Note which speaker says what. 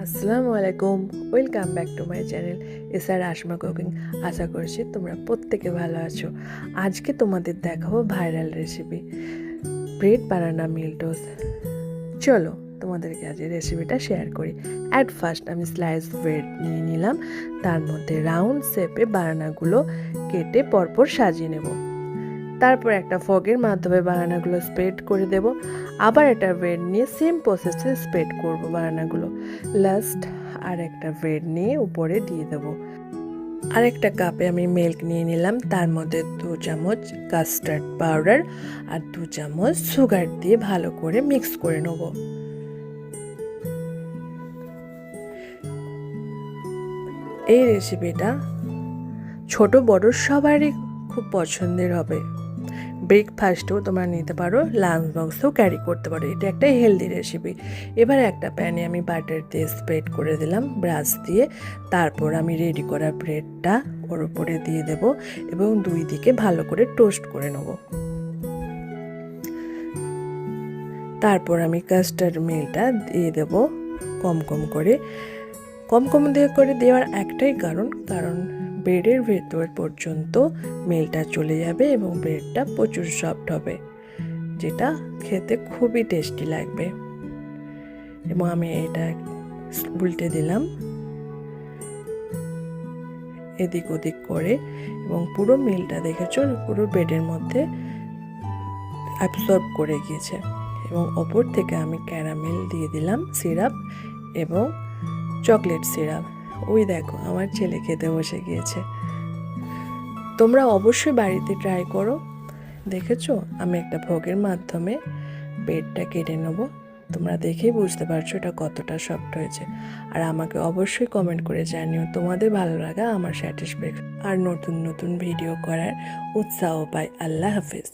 Speaker 1: আসসালামু আলাইকুম, welcome back to my channel SR Asma cooking. আশা করছি তোমরা প্রত্যেকে ভালো আছো। আজকে তোমাদের দেখাবো viral recipe bread banana meal toast. চলো তোমাদেরকে আজ এই রেসিপিটা শেয়ার করি। অ্যাট ফার্স্ট আমি স্লাইস ব্রেড নিয়ে নিলাম, তার মধ্যে রাউন্ড শেপে বানানাগুলো কেটে পরপর সাজিয়ে নেব। তারপর একটা ফগের মাধ্যমে বানানাগুলো স্প্রেড করে দেব। আবার একটা ব্রেড নিয়ে সেম প্রসেসে স্প্রেড করব বানানাগুলো। লাস্ট আর একটা ব্রেড নিয়ে উপরে দিয়ে দেব। আর একটা কাপে আমি মিল্ক নিয়ে নিলাম, তার মধ্যে 2 চামচ কাস্টার্ড পাউডার আর 2 চামচ সুগার দিয়ে ভালো করে মিক্স করে নেব। এই রেসিপিটা ছোট বড় সবারই খুব পছন্দের হবে। ব্রেকফাস্টেও তোমরা নিতে পারো, লাঞ্চ বক্সেও ক্যারি করতে পারো। এটা একটা হেলদি রেসিপি। এবার একটা প্যানে আমি বাটার দিয়ে স্প্রেড করে দিলাম ব্রাশ দিয়ে। তারপর আমি রেডি করা ব্রেডটা ওর উপরে দিয়ে দেব এবং 2 দিকে ভালো করে টোস্ট করে নেব। তারপর আমি কাস্টার্ড মিল্কটা দিয়ে দেব কম কম করে। কম কম করে দেওয়ার একটাই কারণ ব্রেডের ভেতর পর্যন্ত মিল্কটা চলে যাবে এবং ব্রেডটা প্রচুর সফট হবে, যেটা খেতে খুবই টেস্টি লাগবে। এবং আমি এটা উল্টে দিলাম এদিক ওদিক করে, এবং পুরো মিল্কটা দেখেছো পুরো ব্রেডের মধ্যে অ্যাবসর্ব করে গিয়েছে। এবং ওপর থেকে আমি ক্যারামেল দিয়ে দিলাম সিরাপ এবং চকলেট সিরাপ। ওই দেখো আমার ছেলে খেতে বসে গিয়েছে। তোমরা অবশ্যই বাড়িতে ট্রাই করো। দেখেছো আমি একটা ফোকের মাধ্যমে ব্রেডটা কেটে নেব। তোমরা দেখেই বুঝতে পারছো এটা কতটা সফট হয়েছে। আর আমাকে অবশ্যই কমেন্ট করে জানিও তোমাদের ভালো লাগা আমার স্যাটিসফ্যাকশন আর নতুন নতুন ভিডিও করার উৎসাহ পাই। আল্লাহ হাফিজ।